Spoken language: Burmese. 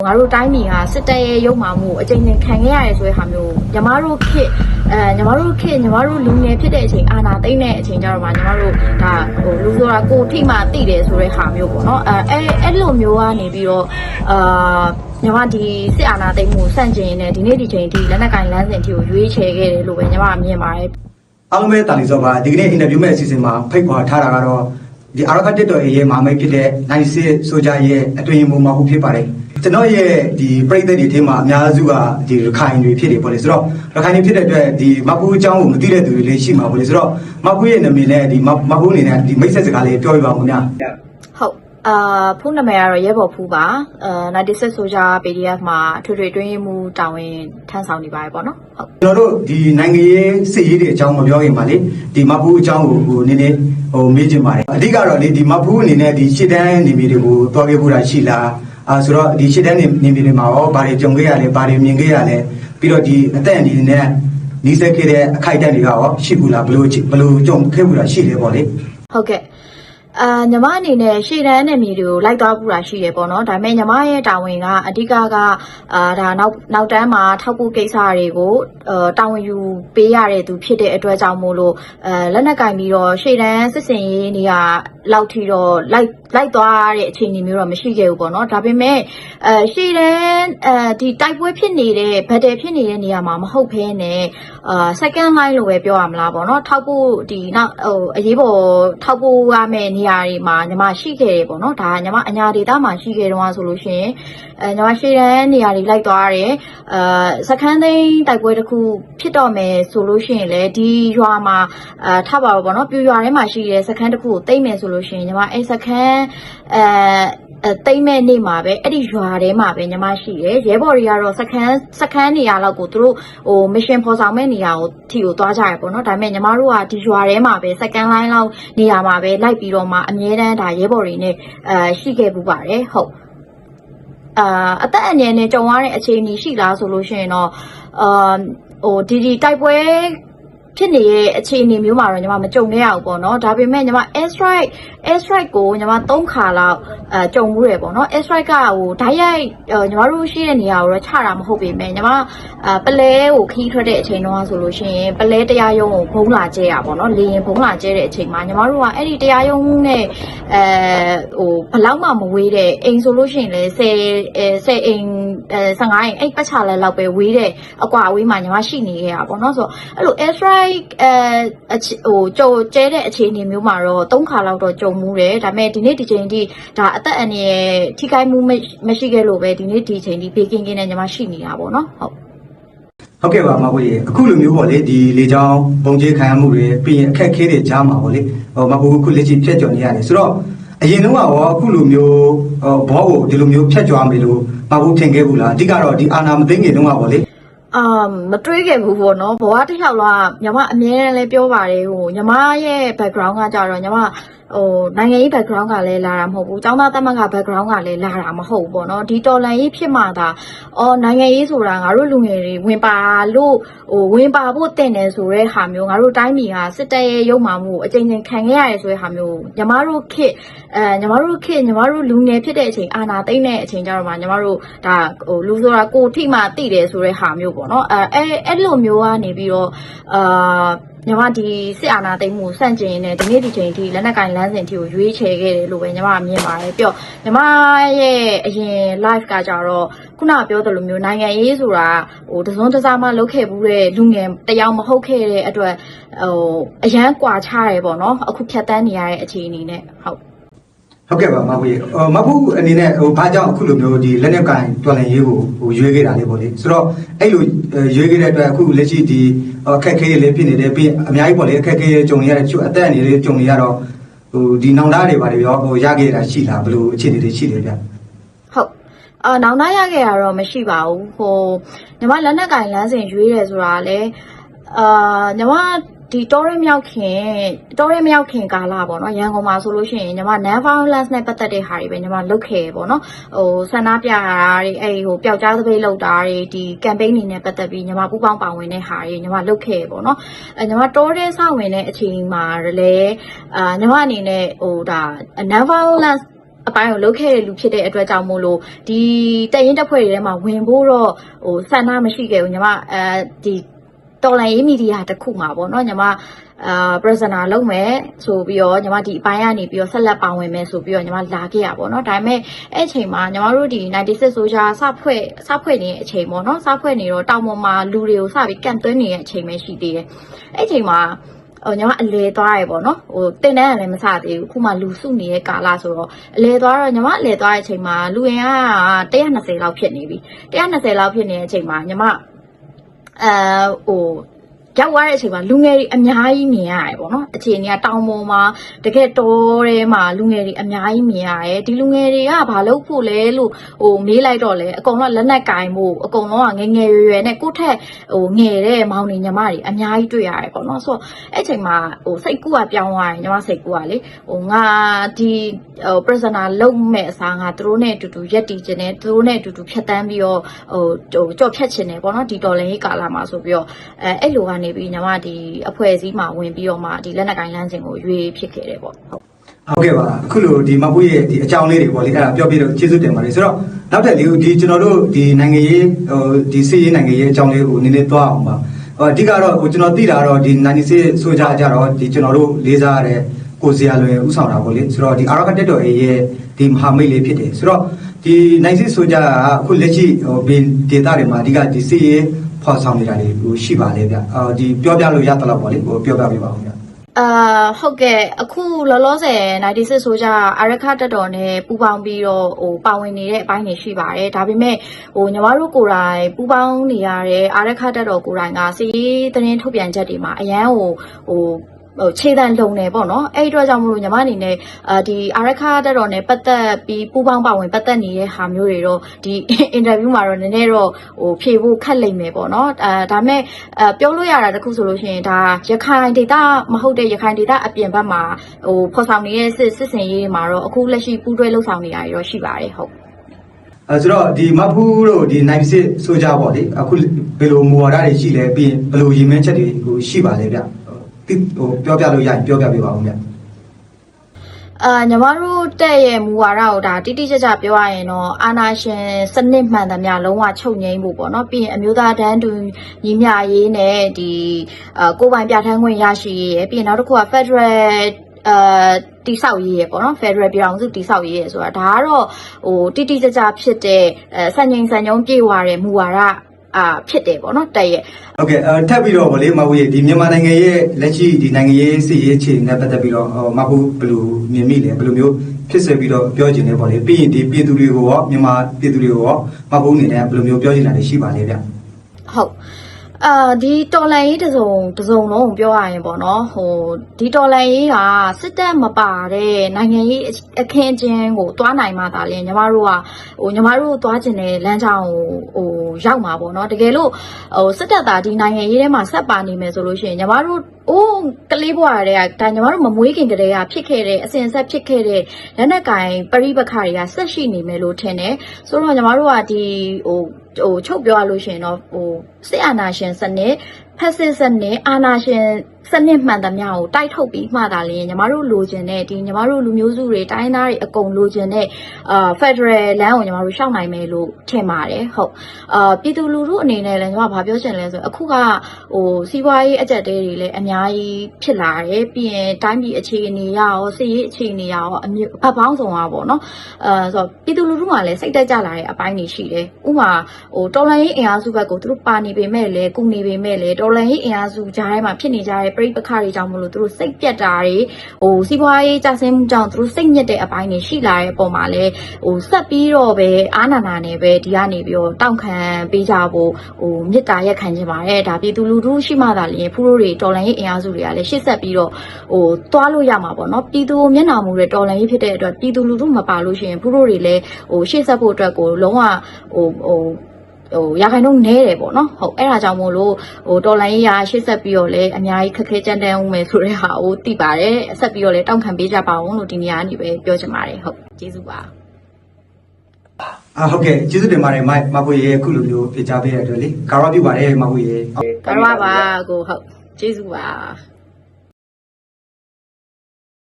ငါတို့တိုင်းပြည်ကစစ်တပ်ရဲ့ရုပ်မာမှုအကြိမ်ကြိမ်ခံခဲ့ရတယ်ဆိုတဲ့ဟာမျိုးညီမတို့လူငယ်ဖြစ်တဲ့အချိန်အာဏာသိမ်းတဲ့အချိန်ကျတော့မှညီမတို့ဒါလူဆိုတာကိုထိမှသိတယ်ဆိုတဲ့ဟာမျိုးပေါ့နော်အဲ့လိုမျိုးကနေပြီးတော့ညီမဒီစစ်အာဏာသိမ်းမှုစန့်ကျင်နေဒီနေ့ဒီချိန်ထိလက်နက်ကင်လမ်းစဉ်ထိကိုရွေးချယ်ခဲ့တယ်လို့ပဲညီမမြင်ပါတယ်အားလုံးပဲတာလီစောပါဒီကနေ့အင်တာဗျူးမဲ့အစီအစဉ်မှာဖိတ်ခေါ်ထားတာကတော့ဒီအာရခတ်တက်တော်ရဲ့မာမိတ်ဖြစ်တဲ့96ဆိုကြရဲ့အတွင်မှုမဟုတ်ဖြစ်ပါတယ်ကျွန်တော်ရဲ့ဒီပရိသတ်တွေထဲမှာအများစုကဒီရခိုင်တွေဖြစ်နေပေါ့လေဆိုတော့ရခိုင်တွေဖြစ်တဲ့အတွက်ဒီမဖူးအကြောင်းကိုမသိတဲ့သူတွေလည်းရှိမှာပေါ့လေဆိုတော့မဖူးရဲ့နာမည်နဲ့ဒီမဖူးအနေနဲ့ဒီမိတ်ဆက်စကားလေးပြောပြပါဦးခင်ဗျာဟုတ်ဖူးနာမည်ကတော့ရဲဘော်ဖူးပါ96ဆိုကြ PDF မှာထွေထွေတွင်းမှုတာဝန်ထမ်းဆောင်နေပါတယ်ပေါ့နော်ဟုတ်ကျွန်တော်တို့ဒီနိုင်ငံရေးစစ်ရေးတွေအကြောင်းမပြောခင်ပါလေဒီမဖူးအကြောင်းကိုနည်းနည်းမေးချင်ပါတယ်အဓိကတော့လေဒီမဖူးအနေနဲ့ဒီရှစ်တန်းနေပြည်တော်ကိုတွားခဲ့ဖို့တာရှိလားဆိုတော့ဒီရှစ်တန်းနေပြည်တော်မှာရောဘာတွေကြုံခဲ့ရလဲဘာတွေမြင်ခဲ့ရလဲပြီးတော့ဒီအသက်အန္တရာယ်နဲ့နီးစပ်ခဲ့တဲ့အခိုက်အတန့်တွေကရောရှိဘူးလားဘယ်လိုကြုံခဲ့ဘူးလားရှိတယ်ပေါ့လေဟုတ်ကဲ့ညီမအနေနဲ့ရှေ့တန်းနယ်မြေတွေကိုလိုက်သွားပူတာရှိတယ်ပေါ့နော်ဒါပေမဲ့ညီမရဲ့တာဝန်ကအဓိကကဒါနောက်တန်းမှာထောက်ပို့ကိစ္စတွေကိုတာဝန်ယူပေးရတဲ့သူဖြစ်တဲ့အတွက်ကြောင့်မို့လို့လက်နက်ကင်ပြီးတော့ရှေ့တန်းစစ်စင်ရေးနေရာလောက်ထိတော့လိုက်သွားတဲ့အခြေအနေမျိုးတော့မရှိခဲ့ဘူးပေါ့နော်ဒါပေမဲ့ရှေ့တန်းဒီတိုက်ပွဲဖြစ်နေတဲ့ဘတ်တယ်ဖြစ်နေတဲ့နေရာမှာမဟုတ်ဘဲနဲ့second line လို့ပဲပြောရမလားပေါ့နော်ထောက်ပို့ဒီနောက်အရေးပေါ်ထောက်ပို့ရမယ့်နေရာတွေမှာညီမရှိခဲ့တယ်ပေါ့နော်ဒါညီမအညာဒေတာမှာရှိခဲ့တော့ဆိုလို့ရှိရင်ညီမရှေ့တန်းနေရာတွေလိုက်သွားရတယ်စခန်းသိန်းတိုက်ပွဲတစ်ခုဖြစ်တော့မယ်ဆိုလို့ရှိရင်လည်းဒီရွာမှာထားပါပေါ့နော်ပြူရွာထဲမှာရှိတဲ့စခန်းတစ်ခုကိုတိတ်မယ်ဆိုလို့ရှိရင်ညီမအဲ့စခန်းတိတ်မဲ့နေ့မှာပဲအဲ့ဒီရွာထဲမှာပဲညီမရှိတယ်ရဲဘော်တွေကတော့စခန်းနေရာလောက်ကိုသူတို့မရှင်ဖော်ဆောင်မဲ့နေရာကိုထီကိုသွားကြရပေါ့နော်ဒါပေမဲ့ညီမတို့ကဒီရွာထဲမှာပဲစကန်လိုင်းလောက်နေရာမှာပဲလိုက်ပြီးတော့မှအမြဲတမ်းဒါရဲဘော်တွေနဲ့ရှိခဲ့ပူပါတယ်ဟုတ်အသက်အန္တရာယ်နဲ့ကြုံရတဲ့အခြေအနေရှိလားဆိုလို့ရှိရင်တော့ဒီတိုက်ပွဲဖြစ်နေတဲ့အခြေအနေမျိုးမှာတော့ညီမမကြုံခဲ့ရဘူးပေါ့နော်ဒါပေမဲ့ညီမ air strike ကိုညီမ3ခါလောက်ကြုံမှုရပေါ့နော် air strike ကဓာတ်ရိုက်ညီမတို့ရှိတဲ့နေရာကိုတော့ချတာမဟုတ်ပေမဲ့ညီမပလဲကိုခီးထွက်တဲ့အချိန်တော့ဆိုလို့ရှိရင်ပလဲတရားရုံးကိုဘုံလာကျဲရပေါ့နော်လေရင်ဘုံလာကျဲတဲ့အချိန်မှာညီမတို့ကအဲ့ဒီတရားရုံးနဲ့ဘလောက်မှမဝေးတဲ့အိမ်ဆိုလို့ရှိရင်လည်း10အိမ်15အိမ်အဲ့ပတ်ချလဲလောက်ပဲဝေးတဲ့အကွာအဝေးမှာညီမရှိနေခဲ့ရပေါ့နော်ဆိုတော့အဲ့လို air strike ကြုံကျဲတဲ့အခြေအနေမျိုးမှာတော့3ခါလောက်တော့ကြုံမှုတယ်ဒါပေမဲ့ဒီနေ့ဒီချိန်ထိဒါအသက်အန္တရာယ်ထိခိုက်မှုမရှိခဲ့လို့ပဲဒီနေ့ဒီချိန်ထိဘေးကင်းကင်းနဲ့ညီမရှိနေတာပေါ့နော်ဟုတ်ကဲ့ပါမဟုတ်ရေအခုလိုမျိုးပေါ့လေဒီလေချောင်းပုံကျဲခံရမှုတွေပြီးရင်အခက်ခဲတွေကြားမှာပေါ့လေမဟုတ်အခုလက်ရှိဖြတ်ကျော်နေရတယ်ဆိုတော့အရင်တုန်းကရောအခုလိုမျိုးဘောကိုဒီလိုမျိုးဖြတ်ကျော်မယ်လို့မဟုတ်ထင်ခဲ့ဘူးလားအဓိကတော့ဒီအာနာမသိငယ်တုန်းကပေါ့လေမတွေးခဲ့ဘူးပေါ့နော်ဘဝတစ်လျှောက်လုံးကညီမအမြဲတမ်းလည်းပြောပါတယ်ညီမရဲ့ background ကကြတော့ညီမနိုင်ငံရေး background ကလည်းလာတာမဟုတ်ဘူးကျောင်းသားသမဂ္ဂ background ကလည်းလာတာမဟုတ်ဘူးပေါ့နော်ဒီတော်လန်ရေးဖြစ်မှသာနိုင်ငံရေးဆိုတာငါတို့လူငယ်တွေဝင်ပါဖို့တင်တယ်ဆိုတဲ့ဟာမျိုးငါတို့တိုင်းပြည်ကစစ်တပ်ရဲ့ရုပ်မာမှုအကြိမ်ကြိမ်ခံခဲ့ရတယ်ဆိုတဲ့ဟာမျိုးညီမတို့လူငယ်ဖြစ်တဲ့အချိန်အာဏာသိမ်းတဲ့အချိန်ကျတော့မှညီမတို့ဒါလူဆိုတာကိုထိမှသိတယ်ဆိုတဲ့ဟာမျိုးပေါ့နော်အဲ့လိုမျိုးကနေပြီးတော့ညီမဒီစစ်အာဏာသိမ်းမှုစန့်ကျင်နေဒီနေ့ဒီချိန်ထိလက်နက်ကင်လမ်းစဉ်ထိကိုရွေးချယ်ခဲ့တယ်လို့ပဲညီမမြင်ပါတယ်ပြီးတော့ညီမရဲ့အရင် live ကကြတော့ခုနပြောသလိုမျိုးနိုင်ငံရေးဆိုတာတစုံတစမှလုပ်ခဲ့ဘူးတဲ့လူငယ်တယောက်မဟုတ်ခဲ့တဲ့အတွက်အရန်ကွာခြားတယ်ပေါ့နော်အခုဖြတ်တန်းနေရတဲ့အခြေအနေနဲ့ဟုတ်ကဲ့ပါမဟုတ်ရေမဟုတ်အနေနဲ့ဘာကြောင့်အခုလိုမျိုးဒီလက်နက်ကိုင်တော်လှန်ရေးကိုရွေးခဲ့တာလေးပေါ့လေဆိုတော့အဲ့လိုရွေးခဲ့တဲ့အတွက်အခုလက်ရှိဒီအခက်အခဲတွေလည်းဖြစ်နေတယ်ပြီးအများကြီးပေါ့လေအခက်အခဲကြုံရတဲ့အသက်အနေလေးကြုံနေရတော့ဒီနောင်တတွေပါတယ်ရောရခဲ့တာရှိလားဘယ်လိုအခြေအနေတွေရှိတယ်ဗျဟုတ်နောင်တရခဲ့တာတော့မရှိပါဘူးညီမလက်နက်ကင်လမ်းစဉ်ရွေးတယ်ဆိုတာလေညီမဒီတောရဲမြောက်ခင်ကာလပေါ့နော်ရန်ကုန်မှာဆိုလို့ရှိရင်ညီမ non violence နဲ့ပတ်သက်တဲ့ဟာတွေပဲညီမလုပ်ခဲ့ပေါ့နော်ဆန္ဒပြတာတွေပျောက်ကြားသပိတ်လုပ်တာတွေဒီ campaign တွေနဲ့ပတ်သက်ပြီးညီမပူးပေါင်းပါဝင်တဲ့ဟာတွေညီမလုပ်ခဲ့ပေါ့နော်ညီမတောရဲစဝင်တဲ့အချိန်မှာလည်းညီမအနေနဲ့ဒါ non violence အပိုင်းကိုလုတ်ခဲ့တဲ့လူဖြစ်တဲ့အတွက်ကြောင့်မို့လို့ဒီတက်ရင်တက်ဖွဲ့တွေထဲမှာဝင်ဖို့တော့ဆန္ဒမရှိခဲ့ဘူးညီမဒီတော်လိုင်းရေးမီဒီယာတစ်ခုမှာပေါ့နော်ညီမprisoner လုပ်မယ်ဆိုပြီးတော့ညီမဒီအပိုင်းကနေပြီးတော့ဆက်လက်ပါဝင်မယ်ဆိုပြီးတော့ညီမလာခဲ့ရပေါ့နော်ဒါပေမဲ့အဲ့အချိန်မှာညီမတို့ဒီ96 soldier စဖွဲ့နေတဲ့အချိန်ပေါ့နော်စဖွဲ့နေတော့တောင်ပေါ်မှာလူတွေကိုစပြီးကန်သွင်းနေတဲ့အချိန်ပဲရှိသေးတယ်အဲ့အချိန်မှာညီမအလဲသွားရပေါ့နော်တင်တန်းကလည်းမစသေးဘူးအခုမှလူစုနေတဲ့ကာလဆိုတော့အလဲသွားတော့ညီမအလဲသွားတဲ့အချိန်မှာလူရင်က120လောက်ဖြစ်နေပြီ120လောက်ဖြစ်နေတဲ့အချိန်မှာညီမရောက်သွားတဲ့အချိန်မှာလူငယ်တွေအများကြီးမြင်ရတယ်ပေါ့နော်အခြေအနေကတောင်ပေါ်မှာတကယ်တော်ထဲမှာလူငယ်တွေအများကြီးမြင်ရတယ်ဒီလူငယ်တွေကဘာလုပ်ဖို့လဲလို့မေးလိုက်တော့လေအကုန်လုံးလက်နက်ကင်ဖို့အကုန်လုံးကငယ်ရွယ်နဲ့ကိုယ့်ထက်ငယ်တဲ့မောင်နေညီမတွေအများကြီးတွေ့ရတယ်ပေါ့နော်ဆိုတော့အဲ့ချိန်မှာစိတ်ကူးကပြောင်းသွားတယ်ညီမစိတ်ကူးကလေငါဒီ prisoner လုံးမဲ့အစားငါသူတို့နဲ့အတူတူရက်တည်ခြင်းနဲ့သူတို့နဲ့အတူတူဖြတ်တန်းပြီးတော့ကြော့ဖြတ်ခြင်းနဲ့ပေါ့နော်ဒီတော်လန်ရေးကာလမှာဆိုပြီးတော့အဲ့လိုကနေပြီးညီမဒီအဖွဲ့အစည်းမှာဝင်ပြီးတော့မှဒီလက်နက်ကိုင်လမ်းစဉ်ကိုရွေးဖြစ်ခဲ့တယ်ပေါ့ဟုတ်ကဲ့ပါအခုလိုဒီမပွေးရဲ့ဒီအကြောင်းလေးတွေပေါ့လေအဲ့ဒါပြောပြတော့ကျေးဇူးတင်ပါတယ်ဆိုတော့နောက်ထပ်လေးဒီကျွန်တော်တို့ဒီနိုင်ငံရေးဒီစီးရေးနိုင်ငံရေးအကြောင်းလေးကိုနည်းနည်းသွားအောင်ပါအဓိကတော့ကျွန်တော်သိတာတော့ဒီ96ဆိုကြကြတော့ဒီကျွန်တော်တို့လေးစားရတဲ့ကိုစရာလွယ်ဥဆောင်တာပေါ့လေဆိုတော့ဒီအာရခတက်တော်ရဲ့ဒီမဟာမိတ်လေးဖြစ်တယ်ဆိုတော့ဒီ96ဆိုကြကအခုလက်ရှိဘင်ဒေတာတွေမှာအဓိကဒီစီးရေးဖော်ဆောင်နေတာတွေရှိပါလေဗျဒီပြောပြလို့ရတလောက်ပေါ့လေပြောပြပေးပါဦးဗျဟုတ်ကဲ့အခုလောလောဆယ်96ဆိုကြအာရခတက်တော်နဲ့ပူးပေါင်းပြီးတော့ပါဝင်နေတဲ့အပိုင်းတွေရှိပါတယ်ဒါပေမဲ့ညီမတို့ကိုယ်တိုင်ပူးပေါင်းနေရတဲ့အာရခတက်တော်ကိုယ်တိုင်ကစီးသတင်းထုတ်ပြန်ချက်တွေမှာအရန်ခြေတန်းလုံနေပေါ့နော်အဲ့ဒီတော့ကြောင့်မလို့ညီမအနေနဲ့ဒီအာရခတက်တော်နဲ့ပတ်သက်ပြီးပူးပေါင်းပါဝင်ပတ်သက်နေတဲ့ဟာမျိုးတွေတော့ဒီအင်တာဗျူးမှာတော့နည်းနည်းတော့ဖြေဖို့ခက်လိမ့်မယ်ပေါ့နော်ဒါမဲ့ပြောလို့ရတာတခုဆိုလို့ရှိရင်ဒါရခိုင်ဒေသမဟုတ်တဲ့ရခိုင်ဒေသအပြင်ဘက်မှာဖော်ဆောင်နေတဲ့စစ်စင်ရေးတွေမှာတော့အခုလက်ရှိပူးတွဲလှုပ်ဆောင်နေတာရောရှိပါတယ်ဟုတ်ဆိုတော့ဒီမဖူးတို့ဒီ96ဆိုကြပေါ့လေအခုဘယ်လိုမူဝါဒတွေရှိလဲပြီးရင်ဘယ်လိုရည်မှန်းချက်တွေရှိပါလဲဗျပြောပြလို့ရရင်ပြောပြပေးပါဦးဗျညီမတို့တက်ရဲ့မူဝါဒကိုဒါတိတိကျကျပြောရရင်တော့အာဏာရှင်စနစ်မှန်သမျှလုံးဝချုပ်ငြိမ်းဖို့ပေါ့နော်ပြီးရင်အမျိုးသားတန်းတူညီမျှရေးနဲ့ဒီကိုယ်ပိုင်ပြဋ္ဌာန်းခွင့်ရရှိရေးပြီးရင်နောက်တစ်ခုက Federal တိဆောက်ရေးရပေါ့နော် Federal ပြည်အောင်စုတိဆောက်ရေးရဆိုတာဒါကတော့တိတိကျကျဖြစ်တဲ့စံချိန်စံညုံးပြေဝတဲ့မူဝါဒဖြစ်တယ်ပေါ့နော်တက်ရဲ့ဟုတ်ကဲ့ထပ်ပြီးတော့ဗောလေမဟုတ်ရေဒီမြန်မာနိုင်ငံရဲ့လက်ရှိဒီနိုင်ငံရေးစီရေးအခြေအနေနဲ့ပတ်သက်ပြီးတော့မဟုတ်ဘယ်လိုမြင်မိလဲဘယ်လိုမျိုးဖြစ်စေပြီးတော့ပြောချင်လဲဗောလေပြီးရင်ဒီပြည်သူတွေကိုရောမြန်မာပြည်သူတွေကိုရောမဟုတ်အနေနဲ့ဘယ်လိုမျိုးပြောချင်တာတွေရှိပါလဲဗျဟုတ်ဒီတော်လန်ရေးတစုံလုံးပြောရရင်ပေါ့နော်ဒီတော်လန်ရေးကစစ်တပ်မပါတဲ့နိုင်ငံရေးအခင်းအကျင်းကိုတွားနိုင်မှသာလေညီမတို့သွားကျင်တဲ့လမ်းကြောင်းကိုရောက်မှာပေါ့နော်တကယ်လို့စစ်တပ်သားဒီနိုင်ငံရေးထဲမှာဆက်ပါနေမယ်ဆိုလို့ရှိရင်ညီမတို့ကလေးဘွားတွေကဒါညီမတို့မမွေးခင်ကတည်းကဖြစ်ခဲ့တဲ့အစဉ်ဆက်ဖြစ်ခဲ့တဲ့လက်နက်ကင်ပရိပခါတွေကဆက်ရှိနေမယ်လို့ထင်တယ်ဆိုတော့ညီမတို့ကဒီချုပ်ပြောရလို့ရှိရင်တော့စစ်အာဏာရှင်စနစ်ဖက်စစ်စနစ်အာဏာရှင်စနစ်မှန်သမျှကိုတိုက်ထုတ်ပြီးမှသာလျှင်ညီမတို့လိုချင်တဲ့ဒီညီမတို့လူမျိုးစုတွေတိုင်းသားတွေအကုန်လိုချင်တဲ့Federal လမ်းကိုညီမတို့ရှောက်နိုင်မယ်လို့ထင်ပါတယ်ဟုတ်ပြည်သူလူထုအနေနဲ့လည်းညီမဘာပြောချင်လဲဆိုအခုကစီးပွားရေးအကျပ်တဲတွေလည်းအများကြီးဖြစ်လာတယ်ပြီးရင်တိုင်းပြည်အခြေအနေရရောစစ်ရေးအခြေအနေရရောဘက်ပေါင်းဆောင်ပါပေါ့နော်ဆိုတော့ပြည်သူလူထုကလည်းစိတ်တက်ကြလာတဲ့အပိုင်းတွေရှိတယ်ဥပမာတော်လှန်ရေးအင်အားစုဘက်ကိုသူတို့ပါနေပေမဲ့လည်းကုနေပေမဲ့လည်းတော်လှန်ရေးအင်အားစုကြားထဲမှာဖြစ်နေကြတဲ့ပြိပခါတွေကြောင့်မလို့သူတို့စိတ်ပြတ်တာတွေစီးပွားရေးကျဆင်းမှုကြောင့်သူတို့စိတ်ညစ်တဲ့အပိုင်းတွေရှိလာတဲ့အပေါ်မှာလည်းဆက်ပြီးတော့ပဲအာနာနာနဲ့ပဲဒီကနေပြီးတော့တောင့်ခံပေးကြဖို့မေတ္တာရက်ခံခြင်းပါတယ်ဒါပြည်သူလူထုရှိမှသာလျှင်ဖူးတို့တွေတော်လှန်ရေးအင်အားစုတွေကလည်းရှေ့ဆက်ပြီးတော့သွားလို့ရမှာပေါ့နော်ပြည်သူမျက်နှာမူတဲ့တော်လှန်ရေးဖြစ်တဲ့အတွက်ပြည်သူလူထုမပါလို့ရှိရင်ဖူးတို့တွေလည်းရှေ့ဆက်ဖို့အတွက်ကိုလုံးဝရခိုင်တော့နဲတယ်ပေါ့နော်ဟုတ်အဲ့ဒါကြောင့်မို့လို့တော်လိုင်းရေးရရှေ့ဆက်ပြီးတော့လည်းအများကြီးခက်ခဲကြမ်းတမ်းအောင်မယ်ဆိုတဲ့ဟာကိုသိပါတယ်ဆက်ပြီးတော့လည်းတောင်းခံပေးကြပါအောင်လို့ဒီနေရာကနေပဲပြောချင်ပါတယ်ဟုတ်ကျေးဇူးပါဟုတ်ကဲ့ကျေးဇူးတင်ပါတယ်မဖွေရဲ့အခုလိုမျိုးဖြေကြားပေးရတဲ့အတွက်လေကာရပြုပါတယ်မဖွေရဲ့ကာရပါကိုဟုတ်ကျေးဇူးပါ